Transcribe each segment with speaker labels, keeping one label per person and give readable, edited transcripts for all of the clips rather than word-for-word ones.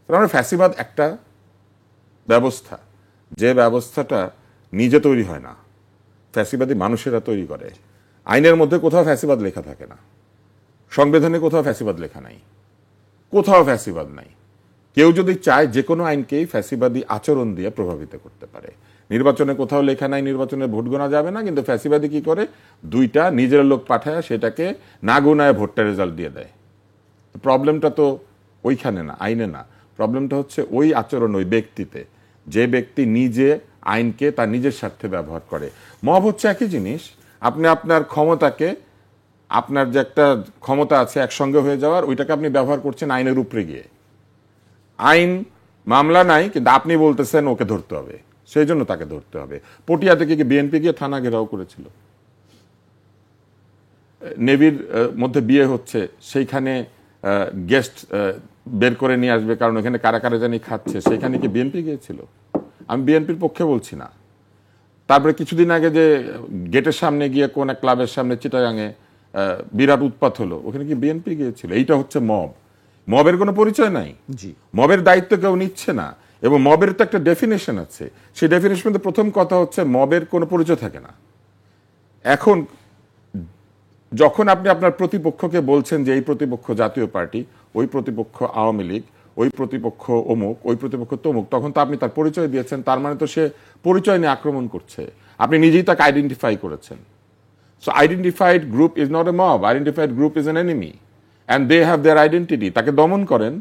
Speaker 1: কারণ ফ্যাসিবাদ একটা ব্যবস্থা, যে ব্যবস্থাটা নিজে তৈরি হয় না, ফ্যাসিবাদী মানুষেরা তৈরি করে। আইনের মধ্যে কোথাও ফ্যাসিবাদ লেখা থাকে না, সংবিধানে কোথাও ফ্যাসিবাদ লেখা নাই, কোথাও ফ্যাসিবাদ নাই। কেউ যদি চায় যে কোনো আইনকেই ফ্যাসিবাদী আচরণ দিয়ে প্রভাবিত করতে পারে। নির্বাচনে কোথাও লেখা নাই নির্বাচনে ভোট গোনা যাবে না, কিন্তু ফ্যাসিবাদী কি করে, দুইটা নিজের লোক পাঠায় সেটাকে না গোনায় ভোটটা রেজাল্ট দিয়ে দেয়। প্রবলেমটা তো ওইখানে না, আইনে না, প্রবলেমটা হচ্ছে ওই আচরণ ওই ব্যক্তিতে, যে ব্যক্তি নিজে আইনকে তার নিজের স্বার্থে ব্যবহার করে। মব হচ্ছে একই জিনিস, আপনি আপনার ক্ষমতাকে, আপনার যে একটা ক্ষমতা আছে একসঙ্গে হয়ে যাওয়ার, ওইটাকে আপনি ব্যবহার করছেন আইনের উপরে গিয়ে। আইন মামলা নাই, কিন্তু আপনি বলতেছেন ওকে ধরতে হবে, সেই জন্য তাকে ধরতে হবে। পটিয়া থেকে বিএনপি গিয়ে থানা ঘেরাও করেছিল, নেভির মধ্যে বিয়ে হচ্ছে, সেইখানে গেস্ট বের করে নিয়ে আসবে কারণ ওখানে কারা কারা জানি খাচ্ছে, সেইখানে কি বিএনপি গিয়েছিল? আমি বিএনপির পক্ষে বলছি না। তারপরে কিছুদিন আগে যে গেটের সামনে গিয়ে কোন এক ক্লাবের সামনে চিটাগাঙে বিরাট উৎপাত হলো, ওখানে কি বিএনপি গিয়েছিল? এইটা হচ্ছে মব। মবের কোনো পরিচয় নাই, মবের দায়িত্ব কেউ নিচ্ছে না, এবং মবের তো একটা ডেফিনেশন আছে। সেই ডেফিনেশনের প্রথম কথা হচ্ছে মবের কোনো পরিচয় থাকে না। এখন যখন আপনি আপনার প্রতিপক্ষকে বলছেন যে এই প্রতিপক্ষ জাতীয় পার্টি, ওই প্রতিপক্ষ আওয়ামী লীগ, ওই প্রতিপক্ষ অমুক, ওই প্রতিপক্ষ তমুক, তখন তো আপনি তার পরিচয় দিয়েছেন, তার মানে তো সে পরিচয় নিয়ে আক্রমণ করছে। আপনি নিজেই তাকে আইডেন্টিফাই করেছেন। So identified group is not a mob, identified group is an enemy and they have their identity. তাকে দমন করেন,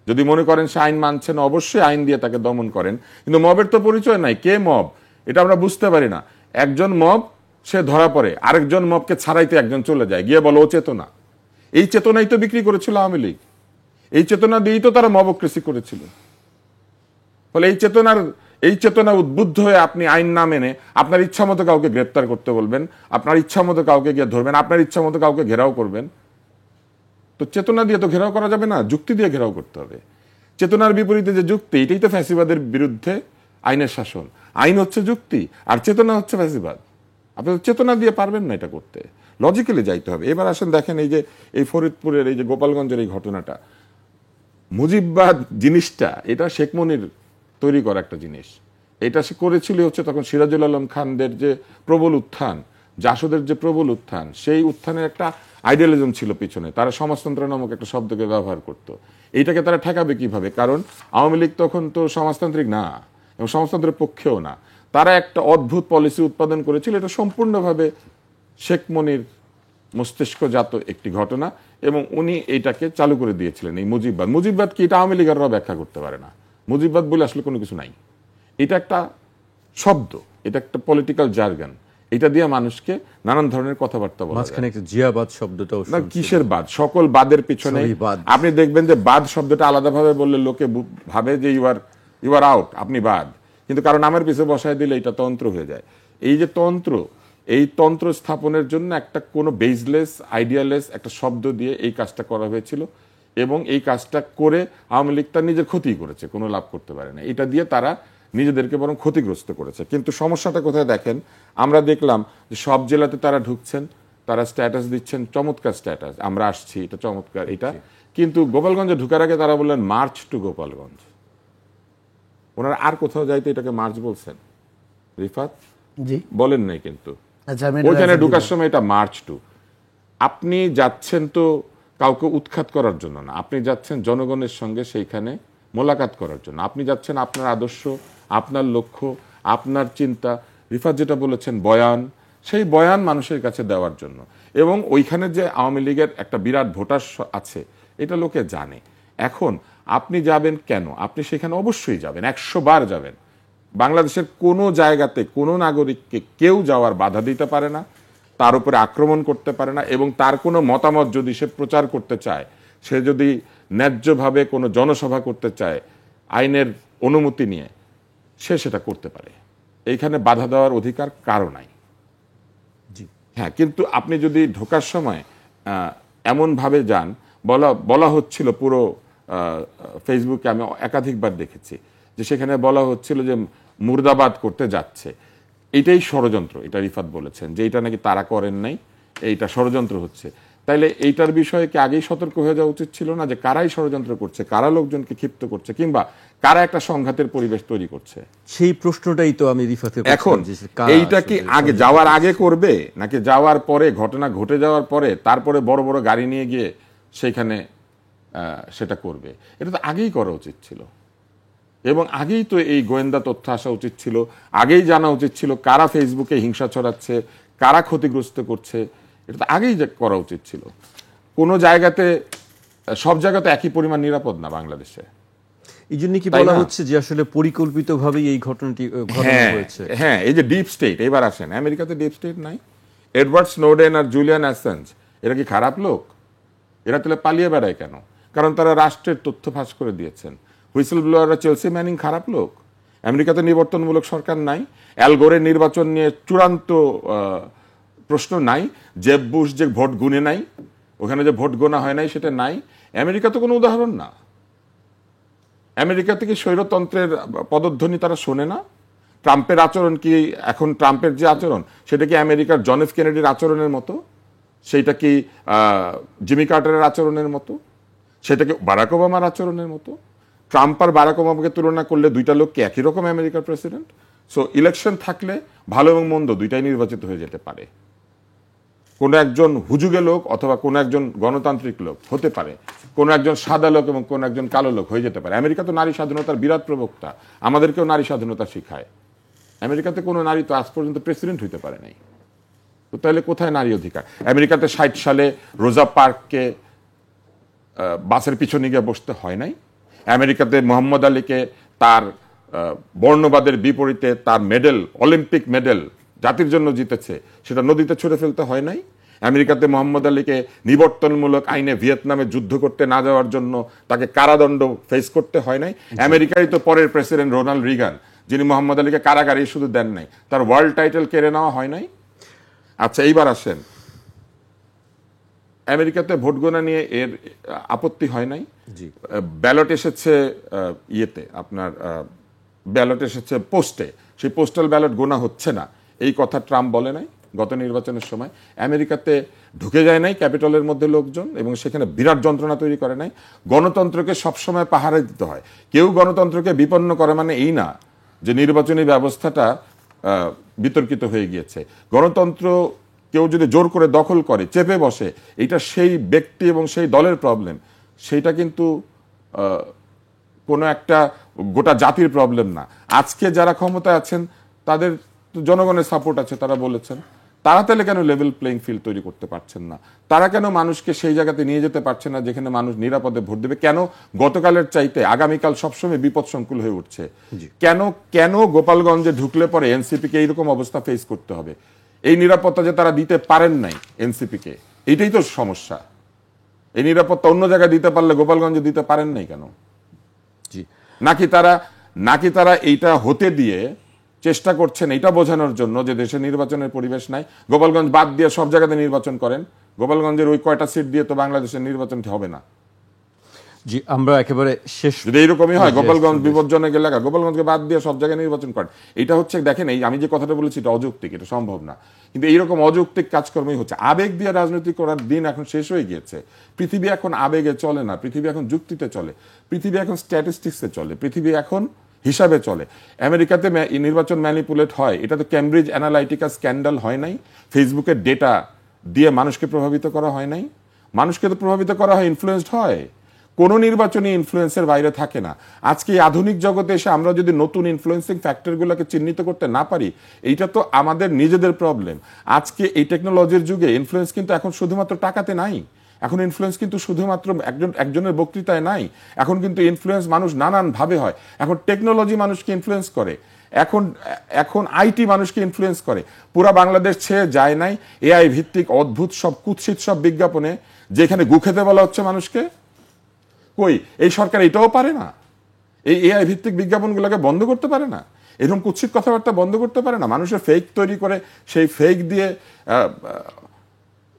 Speaker 1: যদি মনে করেন সে আইন মানছে না, অবশ্যই আইন দিয়ে তাকে দমন করেন, কিন্তু মবের তো পরিচয় নাই। কে মব এটা আমরা বুঝতে পারি না। একজন মব সে ধরা পড়ে, আরেকজন মবকে ছাড়াইতে একজন চলে যায়, গিয়ে বলো ও চেতনা। এই চেতনাই তো বিক্রি করেছিল আওয়ামী লীগ, এই চেতনা দিয়েই তো তারা মবক্রেসি করেছিল। ফলে এই চেতনা উদ্বুদ্ধ হয়ে আপনি আইন না মেনে আপনার ইচ্ছা মতো কাউকে গ্রেপ্তার করতে বলবেন, আপনার ইচ্ছা মতো কাউকে গিয়ে ধরবেন, আপনার ইচ্ছা মতো কাউকে ঘেরাও করবেন। তো চেতনা দিয়ে তো ঘেরাও করা যাবে না, যুক্তি দিয়ে ঘেরাও করতে হবে। চেতনার বিপরীতে যে যুক্তি, এটাই তো ফ্যাসিবাদের বিরুদ্ধে আইনের শাসন। আইন হচ্ছে যুক্তি আর চেতনা হচ্ছে ফ্যাসিবাদ। আপনি চেতনা দিয়ে পারবেন না এটা করতে, লজিক্যালি যাইতে হবে। এবার আসেন দেখেন, এই যে এই ফরিদপুরের এই যে গোপালগঞ্জের এই ঘটনাটা, মুজিববাদ জিনিসটা এটা শেখ মুনির তৈরি করা একটা জিনিস। এটা সে করেছিল হচ্ছে তখন সিরাজুল আলম খানদের যে প্রবল উত্থান, জাসদের যে প্রবল উত্থান, সেই উত্থানের একটা আইডিয়ালিজম ছিল পিছনে। তারা সমাজতন্ত্র নামক একটা শব্দকে ব্যবহার করত। এইটাকে তারা ঠেকাবে কিভাবে? কারণ আওয়ামী লীগ তখন তো সমাজতান্ত্রিক না এবং সমাজতন্ত্রের পক্ষেও না। তারা একটা অদ্ভুত পলিসি উৎপাদন করেছিল, এটা সম্পূর্ণভাবে শেখ মুনির মস্তিষ্কজাত একটি ঘটনা, এবং উনি এইটাকে চালু করে দিয়েছিলেন। এই মুজিববাদ, মুজিববাদ কি এটা আওয়ামী লীগাররা ব্যাখ্যা করতে পারে না। মুজিববাদ বলে আসলে কোনো কিছু নাই, এটা একটা শব্দ, এটা একটা পলিটিক্যাল জার্গন। এটা দিয়ে মানুষকে নানান ধরনের কথাবার্তা বলা যায়।
Speaker 2: একটা জিয়াবাদ শব্দটাও
Speaker 1: না, কিসের বাদ? সকল বাদের পিছনে আপনি দেখবেন যে বাদ শব্দটা আলাদাভাবে বললে লোকে ভাবে যে ইউ আর আউট, আপনি বাদ, কিন্তু কারণ আমার পিছনে বসায় দিলে এটা তন্ত্র হয়ে যায়। এই যে তন্ত্র, এই তন্ত্র স্থাপনের জন্য একটা কোনো বেসলেস আইডিয়ালেস একটা শব্দ দিয়ে এই কাজটা করা হয়েছিল, এবং এই কাজটা করে আওয়ামী লীগ তার নিজের ক্ষতি করেছে, কোনো লাভ করতে পারে না। এটা দিয়ে তারা নিজেদেরকে বরং ক্ষতিগ্রস্ত করেছে। কিন্তু সমস্যাটা কোথায় দেখেন, আমরা দেখলাম যে সব জেলাতে তারা ঢুকছেন, তারা স্ট্যাটাস দিচ্ছেন, চমৎকার স্ট্যাটাস, আমরা আসছি, এটা চমৎকার এটা। কিন্তু গোপালগঞ্জে ঢুকার আগে তারা বললেন মার্চ টু গোপালগঞ্জ। ওনারা আর কোথাও যাইতে এটাকে মার্চ বলছেন? রিফাত
Speaker 3: জি
Speaker 1: বলেন নাই, কিন্তু ওইখানে ঢুকার সময় এটা মার্চ টু। আপনি যাচ্ছেন তো কাউকে উৎখাত করার জন্য না, আপনি যাচ্ছেন জনগণের সঙ্গে সেইখানে মোলাকাত করার জন্য। আপনি যাচ্ছেন আপনার আদর্শ, আপনার লক্ষ্য, আপনার চিন্তা, রিফাত যেটা বলেছেন বয়ান, সেই বয়ান মানুষের কাছে দেওয়ার জন্য। এবং ওইখানে যে আওয়ামী লীগের একটা বিরাট ভোটার আছে এটা লোকে জানে। এখন আপনি যাবেন কেন? আপনি সেখানে অবশ্যই যাবেন, 100 বার যাবেন। বাংলাদেশের কোনো জায়গাতে কোনো নাগরিককে কেউ যাওয়ার বাধা দিতে পারে না, তার উপরে আক্রমণ করতে পারে না, এবং তার কোনো মতামত যদি সে প্রচার করতে চায়, সে যদি ন্যায্যভাবে কোনো জনসভা করতে চায় আইনের অনুমতি নিয়ে, সে সেটা করতে পারে। এইখানে বাধা দেওয়ার অধিকার কারো নাই। হ্যাঁ, কিন্তু আপনি যদি ঢোকার সময় এমনভাবে যান, বলা হচ্ছিল পুরো ফেসবুকে আমি একাধিকবার দেখেছি যে সেখানে বলা হচ্ছিল যে মুর্দাবাদ করতে যাচ্ছে। এইটাই ষড়যন্ত্র, এটা রিফাত বলেছেন যে এটা নাকি তারা করেন নাই, এইটা ষড়যন্ত্র হচ্ছে। তাইলে এইটার বিষয়ে কি আগেই সতর্ক হয়ে যাওয়া উচিত ছিল না, যে কারাই ষড়যন্ত্র করছে, কারা লোকজনকে ক্ষিপ্ত করছে, কিংবা কারা একটা সংঘাতের পরিবেশ তৈরি করছে?
Speaker 2: সেই প্রশ্নটাই তো আমি রিফাতকে
Speaker 1: এখন এইটা কি আগে যাওয়ার আগে করবে, নাকি যাওয়ার পরে, ঘটনা ঘটে যাওয়ার পরে তারপরে বড় বড় গাড়ি নিয়ে গিয়ে সেইখানে সেটা করবে? এটা তো আগেই করা উচিত ছিল, এবং আগেই তো এই গোয়েন্দা তথ্য আসা উচিত ছিল, আগেই জানা উচিত ছিল কারা ফেসবুকে হিংসা ছড়াচ্ছে, কারা ক্ষতিগ্রস্ত করছে। এটা তো আগেই করা উচিত ছিল। কোনো জায়গাতে, সব জায়গাতে একই পরিমাণ নিরাপদ না বাংলাদেশে।
Speaker 2: এই জন্য কি বলা হচ্ছে যে আসলে পরিকল্পিতভাবেই এই ঘটনাটি হয়েছে?
Speaker 1: হ্যাঁ, এই যে ডিপ স্টেট, এবার আসেন, আমেরিকাতে ডিপ স্টেট নাই? এডওয়ার্ড স্নোডেন আর জুলিয়ান অ্যাসাঞ্জ এরা কি খারাপ লোক? এরা তাহলে পালিয়ে বেড়ায় কেন? কারণ তারা রাষ্ট্রের তথ্য ফাঁস করে দিয়েছেন। হুইসেল ব্লোয়াররা চেলসি ম্যানিং খারাপ লোক? আমেরিকাতে নিবর্তনমূলক সরকার নাই? অ্যাল গোরের নির্বাচন নিয়ে চূড়ান্ত প্রশ্ন নাই? জেব বুশ যে ভোট গুনে নাই, ওখানে যে ভোট গোনা হয় নাই সেটা নাই? আমেরিকা তো কোনো উদাহরণ না। আমেরিকা থেকে স্বৈরতন্ত্রের পদধ্বনি তারা শোনে না? ট্রাম্পের আচরণ কি এখন, ট্রাম্পের যে আচরণ সেটা কি আমেরিকার জন এফ কেনেডির আচরণের মতো? সেইটা কি জিমি কার্টারের আচরণের মতো? সেটা কি বারাক ওবামার আচরণের মতো? ট্রাম্প আর বারাক ওবামাকে তুলনা করলে দুইটা লোক কি একই রকম আমেরিকার প্রেসিডেন্ট? সো ইলেকশন থাকলে ভালো এবং মন্দ দুইটাই নির্বাচিত হয়ে যেতে পারে। কোনো একজন হুজুগে লোক অথবা কোনো একজন গণতান্ত্রিক লোক হতে পারে, কোনো একজন সাদা লোক এবং কোনো একজন কালো লোক হয়ে যেতে পারে। আমেরিকা তো নারী স্বাধীনতার বিরাট প্রবক্তা, আমাদেরকেও নারী স্বাধীনতা শিখায়। আমেরিকাতে কোনো নারী তো আজ পর্যন্ত প্রেসিডেন্ট হইতে পারে নাই। তো তাহলে কোথায় নারী অধিকার? আমেরিকাতে 60 সালে রোজা পার্ককে বাসের পিছনে গিয়ে বসতে হয় নাই? আমেরিকাতে মোহাম্মদ আলীকে তার বর্ণবাদের বিপরীতে তার মেডেল, অলিম্পিক মেডেল জাতির জন্য জিতেছে, সেটা নদীতে ছুঁড়ে ফেলতে হয় নাই? আমেরিকাতে মোহাম্মদ আলীকে নিবর্তনমূলক আইনে ভিয়েতনামে যুদ্ধ করতে না যাওয়ার জন্য তাকে কারাদণ্ড ফেস করতে হয় নাই? আমেরিকারই তো পরের প্রেসিডেন্ট রোনাল্ড রিগান, যিনি মোহাম্মদ আলীকে কারাগারে শুধু দেন নাই, তার ওয়ার্ল্ড টাইটেল কেড়ে নেওয়া হয় নাই? আচ্ছা, এইবার আসেন, আমেরিকাতে ভোট গোনা নিয়ে এর আপত্তি হয় নাই? ব্যালট এসেছে ইয়েতে, আপনার ব্যালট এসেছে পোস্টে, সেই পোস্টাল ব্যালট গোনা হচ্ছে না, এই কথা ট্রাম্প বলে নাই গত নির্বাচনের সময়? আমেরিকাতে ঢুকে যায় নাই ক্যাপিটলের মধ্যে লোকজন এবং সেখানে বিরাট যন্ত্রণা তৈরি করে নাই? গণতন্ত্রকে সবসময় পাহারা দিতে হয়। কেউ গণতন্ত্রকে বিপন্ন করে মানে এই না যে নির্বাচনী ব্যবস্থাটা বিতর্কিত হয়ে গিয়েছে। গণতন্ত্র কেউ যদি জোর করে দখল করে, চেপে বসে, এটা সেই ব্যক্তি এবং সেই দলের প্রবলেম, সেইটা কিন্তু কোনো একটা গোটা জাতির প্রবলেম না। আজকে যারা ক্ষমতায় আছেন তাদের জনগণের সাপোর্ট আছে, তারা বলেছেন। তারা তাহলে কেন লেভেল প্লেইং ফিল্ড তৈরি করতে পারছেন না? তারা কেন মানুষকে সেই জায়গাতে নিয়ে যেতে পারছে না যেখানে মানুষ নিরাপদে ভোট দেবে? কেন গতকালের চাইতে আগামীকাল সবসময় বিপদ সংকুল হয়ে উঠছে? কেন গোপালগঞ্জে ঢুকলে পরে এনসিপিকে এইরকম অবস্থা ফেস করতে হবে? এই নিরাপত্তা যে তারা দিতে পারেন নাই এনসিপিকে, এইটাই তো সমস্যা। এই নিরাপত্তা অন্য জায়গায় দিতে পারলে গোপালগঞ্জে দিতে পারেন নাই কেন? নাকি তারা এইটা হতে দিয়ে চেষ্টা করছেন এটা বোঝানোর জন্য যে দেশে নির্বাচনের পরিবেশ নাই, গোপালগঞ্জ বাদ দিয়ে সব জায়গাতে নির্বাচন করেন? গোপালগঞ্জের ওই কয়টা সিট দিয়ে তো বাংলাদেশের নির্বাচন হবে না।
Speaker 2: জি, আমরা একেবারে শেষ,
Speaker 1: যদি এইরকমই হয় গোপালগঞ্জ বিপজ্জনক এলাকা, গোপালগঞ্জকে বাদ দিয়ে সব জায়গায় নির্বাচন করেন। এটা হচ্ছে, দেখেন, এই আমি যে কথাটা বলেছি এটা অযৌক্তিক, এটা সম্ভব না, কিন্তু এইরকম অযৌক্তিক কাজকর্মই হচ্ছে। আবেগ দিয়ে রাজনীতি করার দিন এখন শেষ হয়ে গিয়েছে। পৃথিবী এখন আবেগে চলে না, পৃথিবী এখন যুক্তিতে চলে, পৃথিবী এখন স্ট্যাটিস্টিক্সে চলে, পৃথিবী এখন হিসাবে চলে। আমেরিকাতে নির্বাচন ম্যানিপুলেট হয়, এটা তো ক্যামব্রিজ অ্যানালাইটিকা স্ক্যান্ডাল হয় নাই? ফেসবুকের ডেটা দিয়ে মানুষকে প্রভাবিত করা হয় নাই? মানুষকে তো প্রভাবিত করা হয়, ইনফ্লুয়েসড হয়। কোনো নির্বাচনী ইনফ্লুয়েন্সের বাইরে থাকে না। আজকে এই আধুনিক জগতে এসে আমরা যদি নতুন ইনফ্লুয়েন্সিং ফ্যাক্টরগুলোকে চিহ্নিত করতে না পারি, এইটা তো আমাদের নিজেদের প্রবলেম। আজকে এই টেকনোলজির যুগে ইনফ্লুয়েন্স কিন্তু এখন শুধুমাত্র টাকাতে নাই, এখন ইনফ্লুয়েন্স কিন্তু শুধুমাত্র একজনের বক্তৃতায় নাই, এখন কিন্তু ইনফ্লুয়েন্স মানুষ নানান ভাবে হয়। এখন টেকনোলজি মানুষকে ইনফ্লুয়েন্স করে, এখন আইটি মানুষকে ইনফ্লুয়েন্স করে। পুরা বাংলাদেশ ছেড়ে যায় নাই এআই ভিত্তিক অদ্ভুত সব কুৎসিত সব বিজ্ঞাপনে, যেখানে গু খেতে বলা হচ্ছে মানুষকে। কই এই সরকার এটাও পারে না? এই এআই ভিত্তিক বিজ্ঞাপনগুলোকে বন্ধ করতে পারে না? এরকম কুৎসিত কথাবার্তা বন্ধ করতে পারে না? মানুষের ফেক তৈরি করে সেই ফেক দিয়ে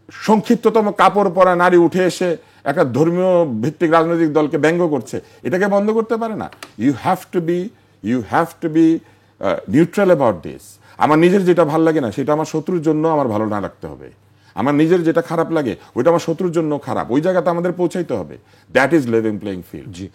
Speaker 1: সংক্ষিপ্ততম কাপড় পরা নারী উঠে এসে একটা ধর্মীয় ভিত্তিক রাজনৈতিক দলকে ব্যঙ্গ করছে, এটাকে বন্ধ করতে পারে না? You have to be neutral about this. আমার নিজের যেটা ভালো লাগে না সেটা আমার শত্রুর জন্য আমার ভালো না লাগতে হবে। আমার নিজের যেটা খারাপ লাগে ওইটা আমার শত্রুর জন্য খারাপ, ওই জায়গাতে আমাদের পৌঁছাইতে হবে। That is level playing field.
Speaker 2: G.